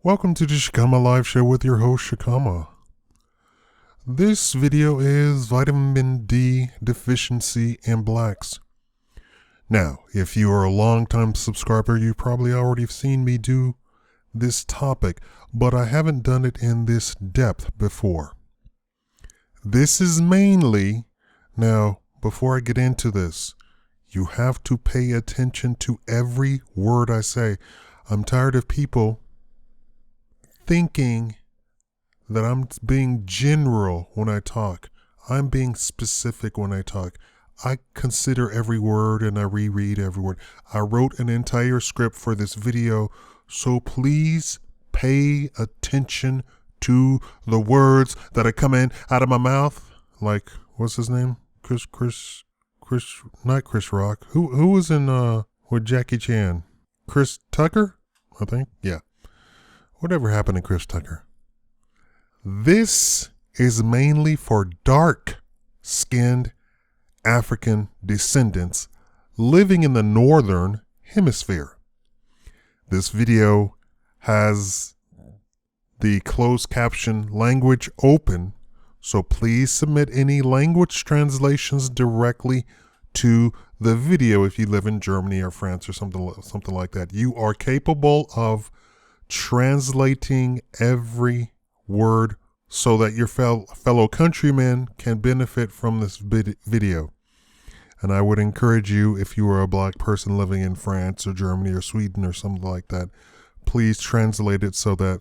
Welcome to the Shakaama Live Show with your host, Shakaama. This video is vitamin D deficiency in blacks. Now, if you are a long-time subscriber, you probably already have seen me do this topic, but I haven't done it in this depth before. This is mainly, now, before I get into this, you have to pay attention to every word I say. I'm tired of people thinking that I'm being general when I talk. I'm being specific when I talk. I consider every word and I reread every word. I wrote an entire script for this video, so please pay attention to the words that are coming out of my mouth. Like, what's his name? Not Chris Rock. Who was in with Jackie Chan? Chris Tucker, I think. Yeah. Whatever happened to Chris Tucker? This is mainly for dark-skinned African descendants living in the northern hemisphere. This video has the closed caption language open, so please submit any language translations directly to the video if you live in Germany or France or something like that. You are capable of translating every word so that your fellow countrymen can benefit from this video. And I would encourage you, if you are a black person living in France or Germany or Sweden or something like that, please translate it so that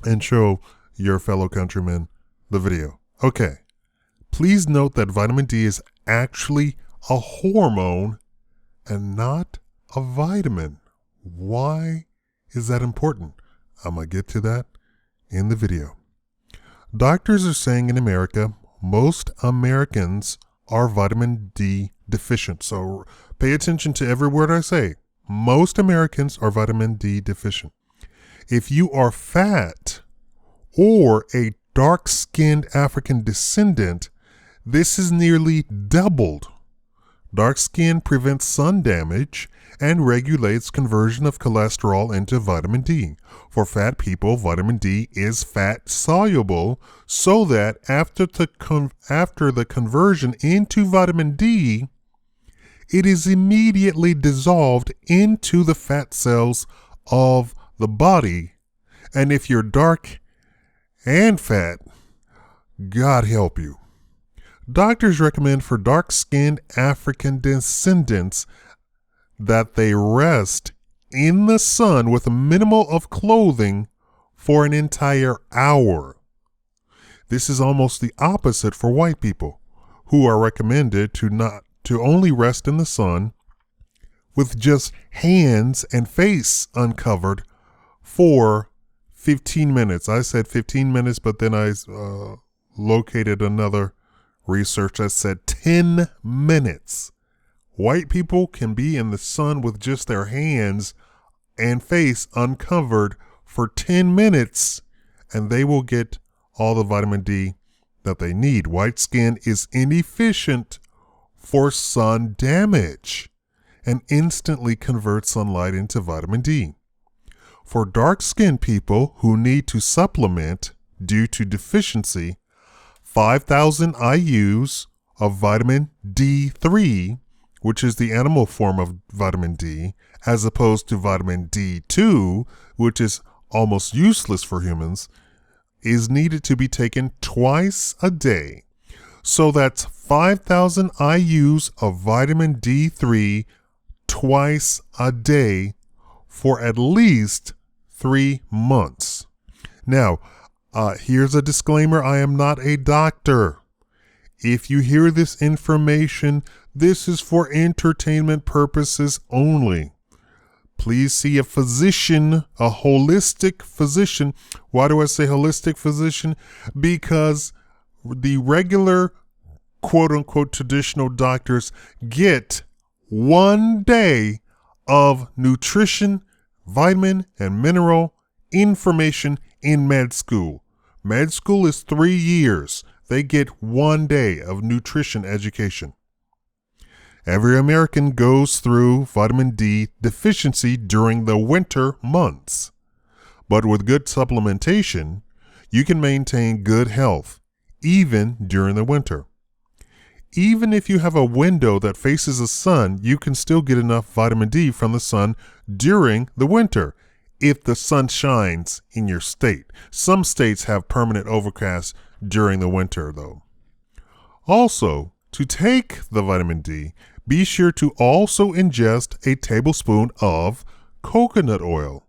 and show your fellow countrymen the video. Okay. Please note that vitamin D is actually a hormone and not a vitamin. Why is that important? I'm going to get to that in the video. Doctors are saying in America, most Americans are vitamin D deficient. So pay attention to every word I say. Most Americans are vitamin D deficient. If you are fat or a dark-skinned African descendant, this is nearly doubled. Dark skin prevents sun damage and regulates conversion of cholesterol into vitamin D. For fat people, vitamin D is fat soluble, so that after the conversion into vitamin D, it is immediately dissolved into the fat cells of the body. And if you're dark and fat, God help you. Doctors recommend for dark-skinned African descendants that they rest in the sun with a minimal of clothing for an entire hour. This is almost the opposite for white people, who are recommended to only rest in the sun with just hands and face uncovered for 15 minutes. I said 15 minutes, but then I located another research that said 10 minutes. White people can be in the sun with just their hands and face uncovered for 10 minutes, and they will get all the vitamin D that they need. White skin is inefficient for sun damage and instantly converts sunlight into vitamin D. For dark-skinned people who need to supplement due to deficiency, 5,000 IUs of vitamin D3, which is the animal form of vitamin D, as opposed to vitamin D2, which is almost useless for humans, is needed to be taken twice a day. So that's 5,000 IUs of vitamin D3 twice a day for at least 3 months. Now, here's a disclaimer. I am not a doctor. If you hear this information, this is for entertainment purposes only. Please see a physician, a holistic physician. Why do I say holistic physician? Because the regular, quote-unquote, traditional doctors get 1 day of nutrition, vitamin, and mineral information in med school. Med school is 3 years. They get 1 day of nutrition education. Every American goes through vitamin D deficiency during the winter months. but with good supplementation, you can maintain good health, even during the winter. Even if you have a window that faces the sun, you can still get enough vitamin D from the sun during the winter, if the sun shines in your state. Some states have permanent overcast during the winter, though. Also, to take the vitamin D, be sure to also ingest a tablespoon of coconut oil.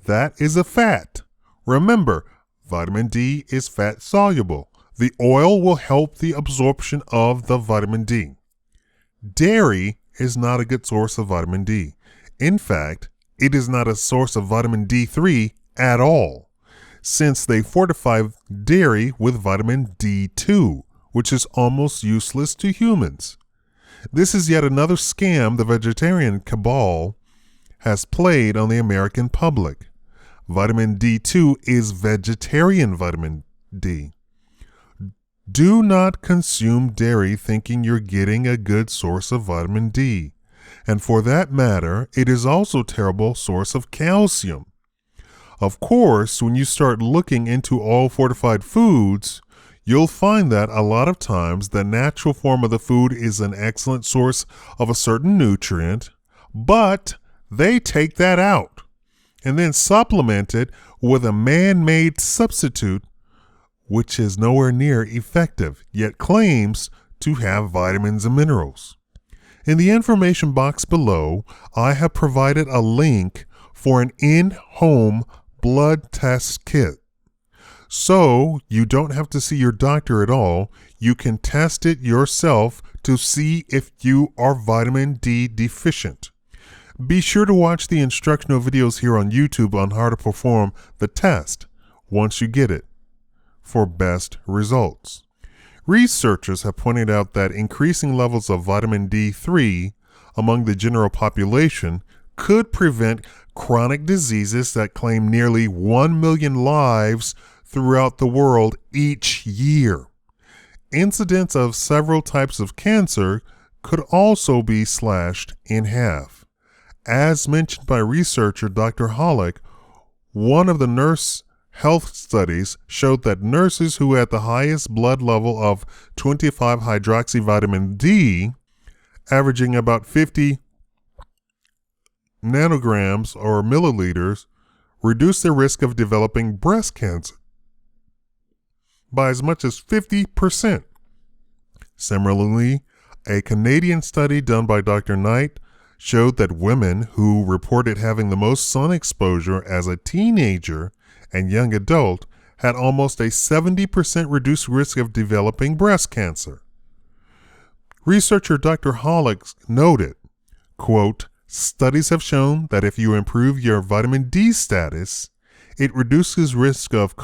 That is a fat. Remember, vitamin D is fat soluble. The oil will help the absorption of the vitamin D. Dairy is not a good source of vitamin D. In fact, it is not a source of vitamin D3 at all, since they fortify dairy with vitamin D2, which is almost useless to humans. This is yet another scam the vegetarian cabal has played on the American public. Vitamin D2 is vegetarian vitamin D. Do not consume dairy thinking you're getting a good source of vitamin D. And for that matter, it is also a terrible source of calcium. Of course, when you start looking into all fortified foods, you'll find that a lot of times the natural form of the food is an excellent source of a certain nutrient, but they take that out and then supplement it with a man-made substitute which is nowhere near effective, yet claims to have vitamins and minerals. In the information box below, I have provided a link for an in-home blood test kit. So you don't have to see your doctor at all. You can test it yourself to see if you are vitamin D deficient. Be sure to watch the instructional videos here on YouTube on how to perform the test once you get it for best results. Researchers have pointed out that increasing levels of vitamin D3 among the general population could prevent chronic diseases that claim nearly 1 million lives throughout the world each year. Incidence of several types of cancer could also be slashed in half. As mentioned by researcher Dr. Hollick, one of the nurse health studies showed that nurses who had the highest blood level of 25-hydroxyvitamin D, averaging about 50 nanograms or milliliters, reduced their risk of developing breast cancer by as much as 50%. Similarly, a Canadian study done by Dr. Knight showed that women who reported having the most sun exposure as a teenager and young adult had almost a 70% reduced risk of developing breast cancer. Researcher Dr. Hollick noted, quote, "Studies have shown that if you improve your vitamin D status, it reduces risk of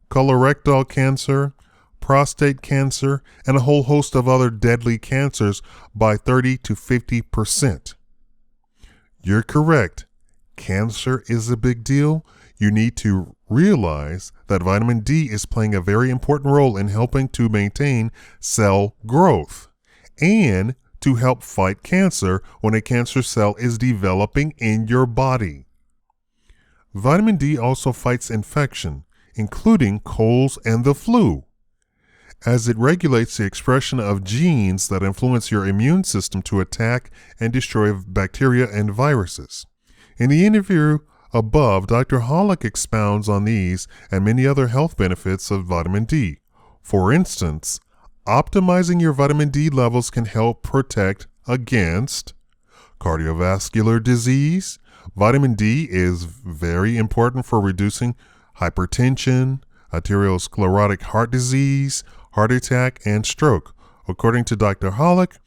colorectal cancer, prostate cancer, and a whole host of other deadly cancers by 30 to 50%. You're correct. Cancer is a big deal. You need to realize that vitamin D is playing a very important role in helping to maintain cell growth and to help fight cancer when a cancer cell is developing in your body. Vitamin D also fights infection, including colds and the flu, as it regulates the expression of genes that influence your immune system to attack and destroy bacteria and viruses. In the interview above, Dr. Hollick expounds on these and many other health benefits of vitamin D. For instance, optimizing your vitamin D levels can help protect against cardiovascular disease. Vitamin D is very important for reducing hypertension, arteriosclerotic heart disease, heart attack, and stroke. According to Dr. Hollick,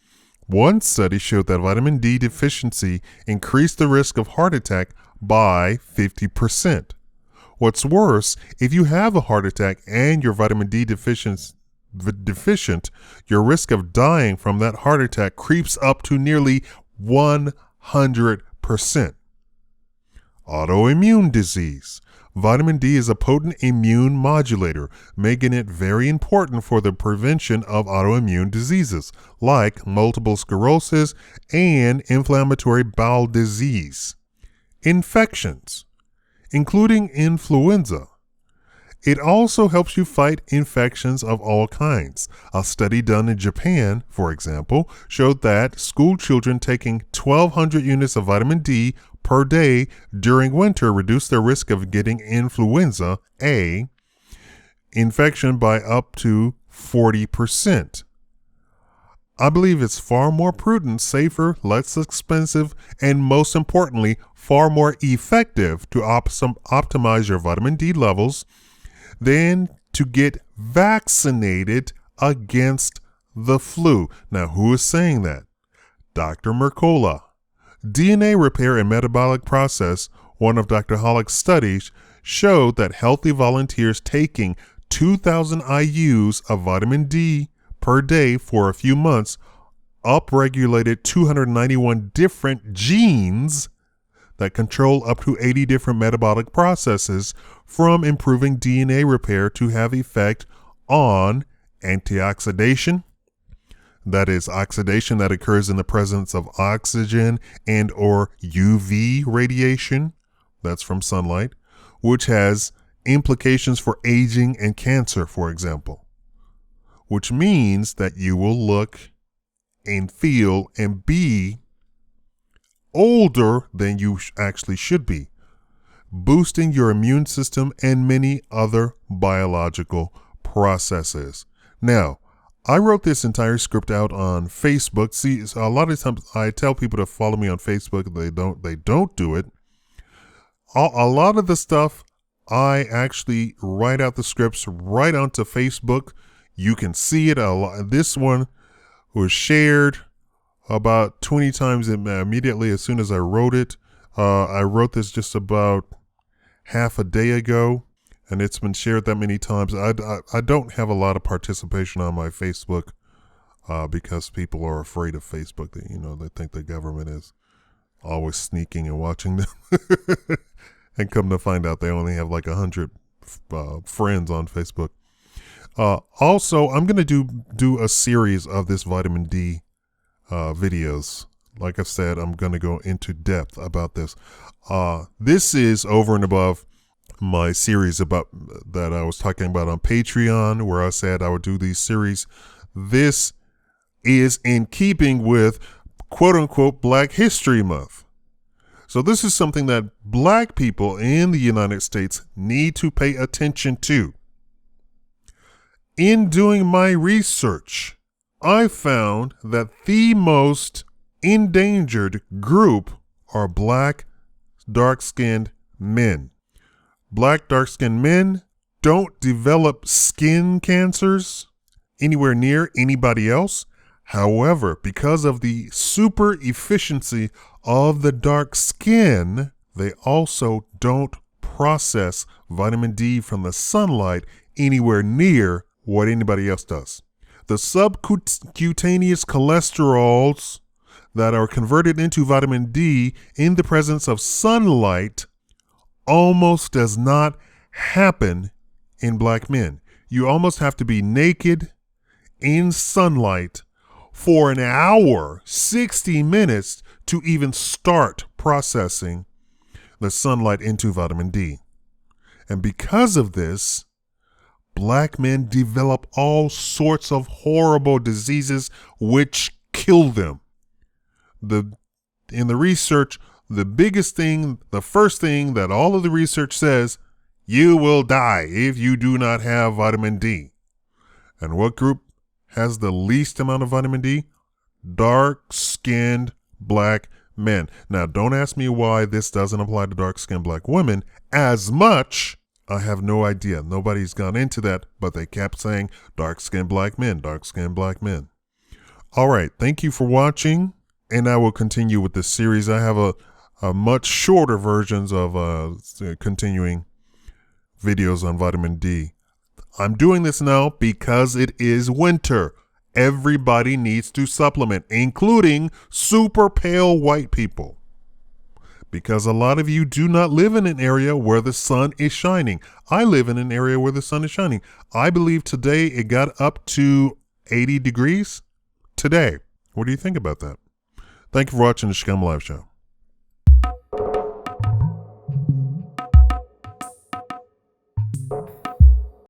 one study showed that vitamin D deficiency increased the risk of heart attack by 50%. What's worse, if you have a heart attack and you're vitamin D deficient, your risk of dying from that heart attack creeps up to nearly 100%. Autoimmune disease. Vitamin D is a potent immune modulator, making it very important for the prevention of autoimmune diseases like multiple sclerosis and inflammatory bowel disease. Infections. including influenza. It also helps you fight infections of all kinds. A study done in Japan, for example, showed that school children taking 1,200 units of vitamin D per day during winter reduced their risk of getting influenza A infection by up to 40%. I believe it's far more prudent, safer, less expensive, and most importantly, far more effective to optimize your vitamin D levels than to get vaccinated against the flu. Now, who is saying that? Dr. Mercola. DNA repair and metabolic process, one of Dr. Hollick's studies, showed that healthy volunteers taking 2,000 IUs of vitamin D per day for a few months upregulated 291 different genes that control up to 80 different metabolic processes, from improving DNA repair to have effect on antioxidation, that is oxidation that occurs in the presence of oxygen and or UV radiation, that's from sunlight, which has implications for aging and cancer, for example, which means that you will look and feel and be older than you actually should be, boosting your immune system and many other biological processes. Now, I wrote this entire script out on Facebook. See, a lot of times I tell people to follow me on Facebook. They don't do it. A lot of the stuff I actually write out the scripts right onto Facebook. You can see it a lot. This one was shared about 20 times immediately as soon as I wrote it. I wrote this just about half a day ago, and it's been shared that many times. I don't have a lot of participation on my Facebook because people are afraid of Facebook. They think the government is always sneaking and watching them. And come to find out they only have like 100 friends on Facebook. Also, I'm going to do a series of this vitamin D videos. Like I said, I'm going to go into depth about this. This is over and above my series about that I was talking about on Patreon, where I said I would do these series. This is in keeping with quote unquote Black History Month. So this is something that Black people in the United States need to pay attention to. In doing my research, I found that the most endangered group are Black, dark-skinned men. Black, dark-skinned men don't develop skin cancers anywhere near anybody else. However, because of the super efficiency of the dark skin, they also don't process vitamin D from the sunlight anywhere near what anybody else does. The subcutaneous cholesterols that are converted into vitamin D in the presence of sunlight almost does not happen in Black men. You almost have to be naked in sunlight for an hour, 60 minutes, to even start processing the sunlight into vitamin D. And because of this, Black men develop all sorts of horrible diseases which kill them. In the research, the first thing that all of the research says, you will die if you do not have vitamin D. And what group has the least amount of vitamin D? Dark-skinned Black men. Now, don't ask me why this doesn't apply to dark-skinned Black women as much. I have no idea. Nobody's gone into that, but they kept saying dark-skinned Black men, dark-skinned Black men. All right. Thank you for watching, and I will continue with this series. I have a much shorter versions of continuing videos on vitamin D. I'm doing this now because it is winter. Everybody needs to supplement, including super pale white people, because a lot of you do not live in an area where the sun is shining. I live in an area where the sun is shining. I believe today it got up to 80 degrees today. What do you think about that? Thank you for watching the Shakaama Live Show.